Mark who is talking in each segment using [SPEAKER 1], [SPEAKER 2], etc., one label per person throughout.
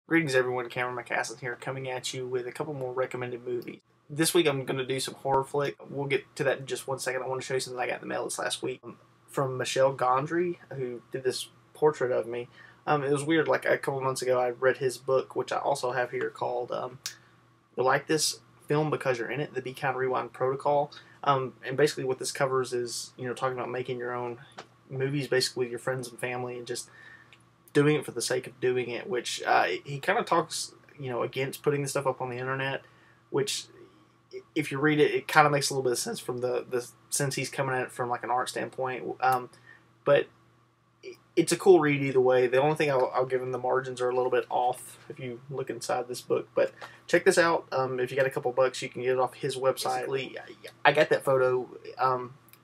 [SPEAKER 1] Greetings everyone, Cameron McCassin here, coming at you with a couple more recommended movies. This week I'm going to do some horror flick. We'll get to that in just one second. I want to show you something I got in the mail this last week from Michelle Gondry, who did this portrait of me. It was weird, like a couple months ago I read his book, which I also have here, called You Like This Film Because You're in It, the Be Kind Rewind Protocol. And basically what this covers is, talking about making your own movies, basically with your friends and family, and just doing it for the sake of doing it, which he kind of talks, against putting this stuff up on the internet, which if you read it, it kind of makes a little bit of sense from the sense he's coming at it from like an art standpoint. But it's a cool read either way. The only thing I'll give him, the margins are a little bit off if you look inside this book. But check this out. If you got a couple bucks, you can get it off his website. I got that photo.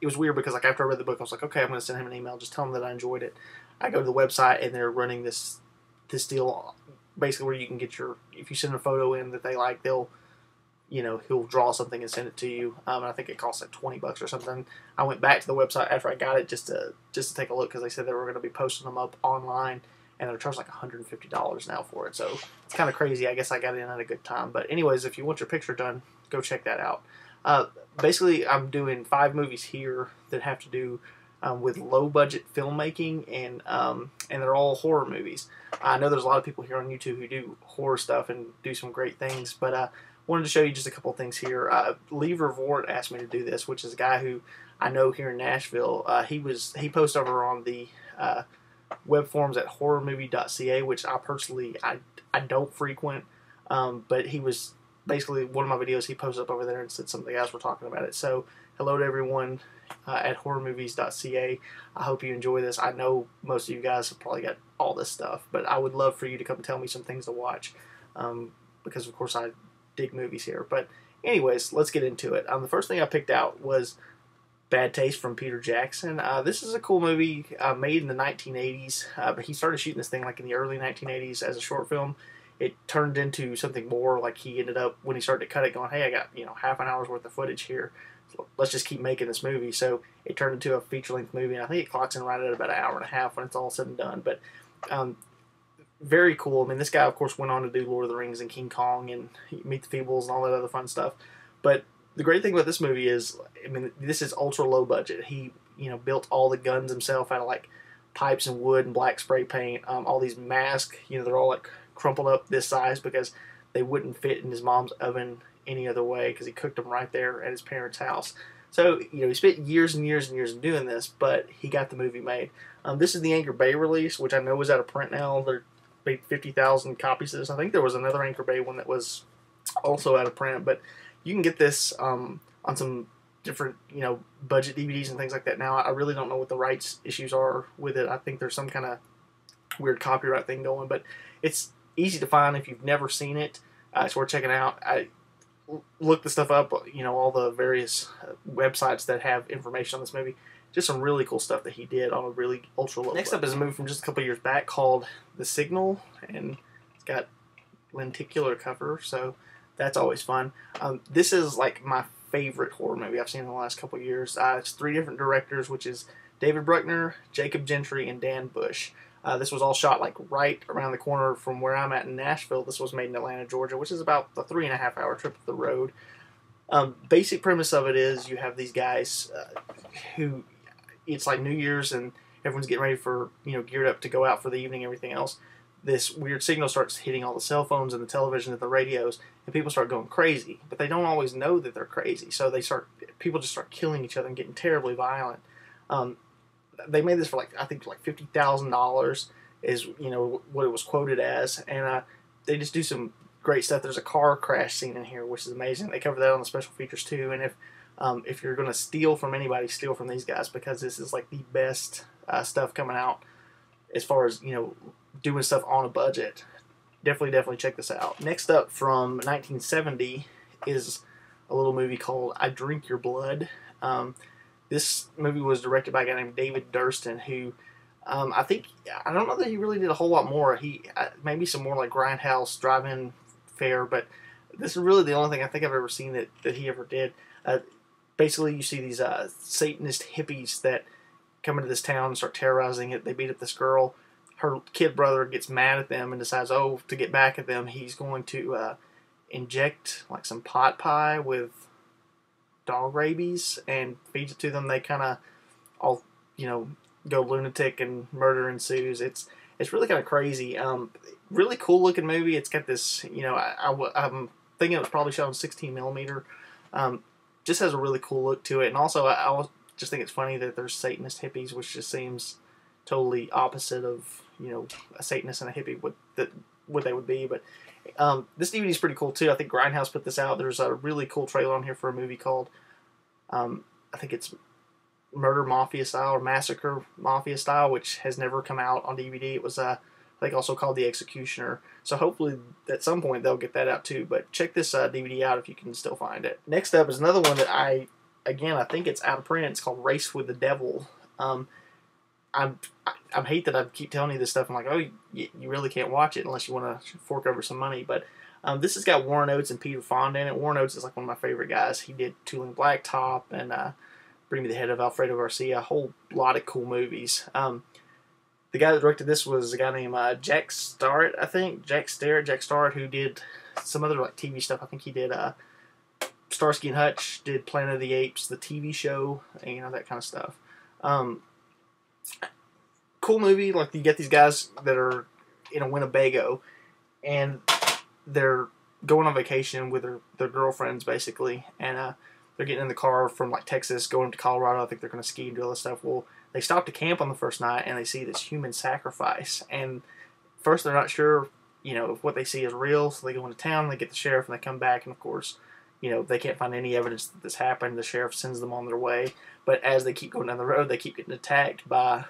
[SPEAKER 1] It was weird because after I read the book, I was like, okay, I'm going to send him an email, just tell him that I enjoyed it. I go to the website and they're running this deal, basically where you can get if you send a photo in that they like, he'll draw something and send it to you. And I think it costs like $20 or something. I went back to the website after I got it just to take a look, because they said they were going to be posting them up online, and they're charging like $150 now for it. So it's kind of crazy. I guess I got in at a good time. But anyways, if you want your picture done, go check that out. Basically, I'm doing 5 movies here that have to do with low-budget filmmaking, and they're all horror movies. I know there's a lot of people here on YouTube who do horror stuff and do some great things, but wanted to show you just a couple things here. Lee Vervoort asked me to do this, which is a guy who I know here in Nashville. He posts over on the web forums at horrormovie.ca, which I personally I don't frequent, but he was basically one of my videos. He posted up over there and said some of the guys were talking about it. So hello to everyone at horrormovies.ca. I hope you enjoy this. I know most of you guys have probably got all this stuff, but I would love for you to come tell me some things to watch, because of course I dig movies here. But anyways, let's get into it. The first thing I picked out was Bad Taste from Peter Jackson. This is a cool movie made in the 1980s, but he started shooting this thing like in the early 1980s as a short film. It turned into something more. Like, he ended up, when he started to cut it, going, hey, I got half an hour's worth of footage here. So let's just keep making this movie. So it turned into a feature-length movie, and I think it clocks in right at about an hour and a half when it's all said and done. But very cool. I mean, this guy, of course, went on to do Lord of the Rings and King Kong and Meet the Feebles and all that other fun stuff. But the great thing about this movie is, I mean, this is ultra low budget. He, built all the guns himself out of like pipes and wood and black spray paint. All these masks, they're all like crumpled up this size because they wouldn't fit in his mom's oven any other way, because he cooked them right there at his parents' house. So, he spent years and years and years doing this, but he got the movie made. This is the Anchor Bay release, which I know is out of print now. They're 50,000 copies of this. I think there was another Anchor Bay one that was also out of print, but you can get this on some different, budget DVDs and things like that now. I really don't know what the rights issues are with it. I think there's some kind of weird copyright thing going, but it's easy to find if you've never seen it. It's worth checking out. I looked the stuff up, all the various websites that have information on this movie. Just some really cool stuff that he did on a really ultra low. Next up is a movie from just a couple years back called The Signal, and it's got lenticular cover, so that's always fun. This is like my favorite horror movie I've seen in the last couple years. It's 3 different directors, which is David Bruckner, Jacob Gentry, and Dan Bush. This was all shot like right around the corner from where I'm at in Nashville. This was made in Atlanta, Georgia, which is about a 3.5-hour trip up the road. Basic premise of it is you have these guys who, it's like New Year's and everyone's getting ready for, geared up to go out for the evening and everything else. This weird signal starts hitting all the cell phones and the television and the radios, and people start going crazy, but they don't always know that they're crazy. So people just start killing each other and getting terribly violent. They made this for I think $50,000 is, what it was quoted as. And they just do some great stuff. There's a car crash scene in here, which is amazing. They cover that on the special features too. And if you're going to steal from anybody, steal from these guys, because this is like the best stuff coming out as far as, doing stuff on a budget. Definitely check this out. Next up, from 1970, is a little movie called I Drink Your Blood. This movie was directed by a guy named David Durston, who I don't know that he really did a whole lot more. Maybe some more like grindhouse drive-in fare, but this is really the only thing I think I've ever seen that he ever did. Basically, you see these Satanist hippies that come into this town and start terrorizing it. They beat up this girl her kid brother gets mad at them and decides, oh, to get back at them, he's going to inject like some pot pie with dog rabies and feeds it to them. They kind of all, go lunatic and murder ensues. It's really kind of crazy. Really cool looking movie. It's got this, I'm thinking it was probably shot on 16 millimeter. Just has a really cool look to it. And also, I just think it's funny that there's Satanist hippies, which just seems totally opposite of, a Satanist and a hippie, what they would be. But this DVD is pretty cool too. I think Grindhouse put this out. There's a really cool trailer on here for a movie called, I think it's Murder Mafia Style or Massacre Mafia Style, which has never come out on DVD. It was, I think, also called The Executioner. So hopefully at some point they'll get that out too. But check this DVD out if you can still find it. Next up is another one that I think it's out of print. It's called Race with the Devil. I hate that I keep telling you this stuff. I'm like, oh, you really can't watch it unless you want to fork over some money. But this has got Warren Oates and Peter Fonda in it. Warren Oates is like one of my favorite guys. He did Tooling Blacktop and Bring Me the Head of Alfredo Garcia. A whole lot of cool movies. The guy that directed this was a guy named Jack Starrett, I think. Jack Starrett, who did some other like TV stuff. I think he did Starsky and Hutch, did Planet of the Apes, the TV show, and, that kind of stuff. Cool movie. Like, you get these guys that are in a Winnebago, and they're going on vacation with their girlfriends, basically, and they're getting in the car from, like, Texas, going to Colorado. I think they're going to ski and do all this stuff. Well, they stop to camp on the first night, and they see this human sacrifice, and first they're not sure, if what they see is real, so they go into town, they get the sheriff, and they come back, and of course, they can't find any evidence that this happened. The sheriff sends them on their way, but as they keep going down the road, they keep getting attacked by,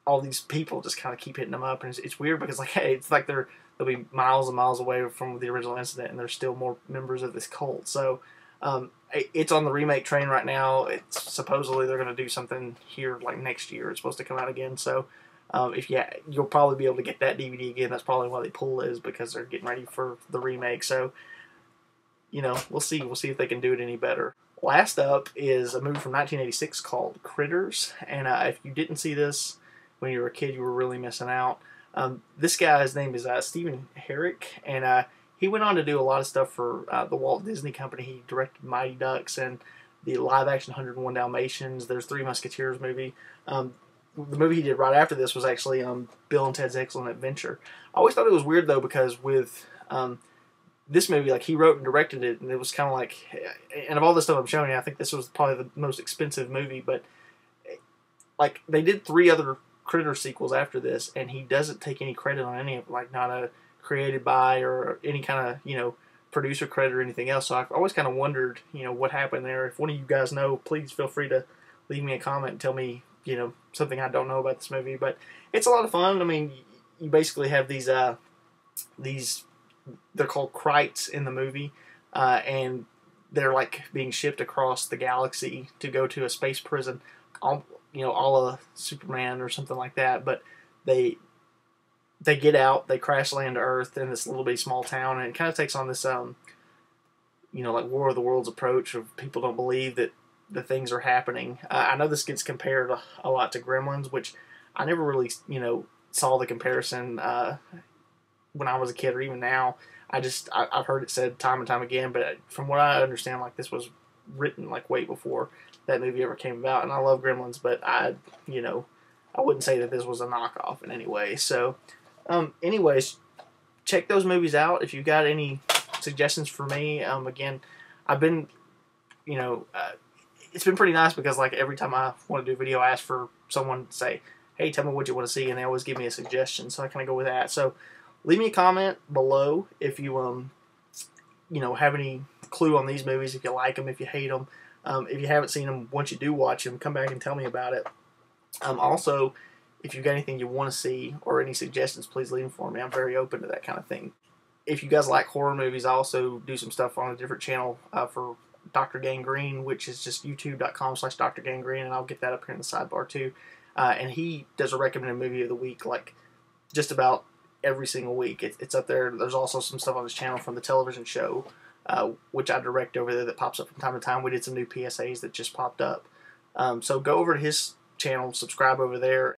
[SPEAKER 1] all these people just kind of keep hitting them up, and it's weird because, like, hey, it's like they'll be miles and miles away from the original incident, and there's still more members of this cult. So it's on the remake train right now. It's supposedly they're going to do something here like next year. It's supposed to come out again. So you'll probably be able to get that DVD again. That's probably why they pull it, is because they're getting ready for the remake. So we'll see. We'll see if they can do it any better. Last up is a movie from 1986 called Critters. And if you didn't see this when you were a kid, you were really missing out. This guy, his name is Stephen Herek, and he went on to do a lot of stuff for the Walt Disney Company. He directed Mighty Ducks and the live-action 101 Dalmatians. There's Three Musketeers movie. The movie he did right after this was actually Bill and Ted's Excellent Adventure. I always thought it was weird, though, because with this movie, like, he wrote and directed it, and it was kind of like, and of all the stuff I'm showing you, I think this was probably the most expensive movie, but like, they did 3 other Critter sequels after this, and he doesn't take any credit on any of it, like, not a created by or any kind of, producer credit or anything else. So I've always kind of wondered, what happened there. If one of you guys know, please feel free to leave me a comment and tell me, something I don't know about this movie. But it's a lot of fun. I mean, you basically have these they're called Krites in the movie, and they're like being shipped across the galaxy to go to a space prison, all a Superman or something like that. But they get out, they crash land to Earth in this little bitty small town, and it kind of takes on this, like War of the Worlds approach of people don't believe that the things are happening. I know this gets compared a lot to Gremlins, which I never really, saw the comparison when I was a kid or even now. I've heard it said time and time again, but from what I understand, like, this was written like way before that movie ever came about, and I love Gremlins, but I wouldn't say that this was a knockoff in any way. So, anyways, check those movies out. If you've got any suggestions for me, again, I've been, it's been pretty nice because, like, every time I want to do a video, I ask for someone to say, hey, tell me what you want to see, and they always give me a suggestion, so I kind of go with that. So leave me a comment below if you have any clue on these movies, if you like them, if you hate them. If you haven't seen them, once you do watch them, come back and tell me about it. Also, if you've got anything you want to see or any suggestions, please leave them for me. I'm very open to that kind of thing. If you guys like horror movies, I also do some stuff on a different channel for Dr. Gangrene, which is just youtube.com/Dr. Gangrene, and I'll get that up here in the sidebar too. And he does a recommended movie of the week, like, just about every single week. It's up there. There's also some stuff on his channel from the television show, which I direct over there, that pops up from time to time. We did some new PSAs that just popped up. So go over to his channel, subscribe over there,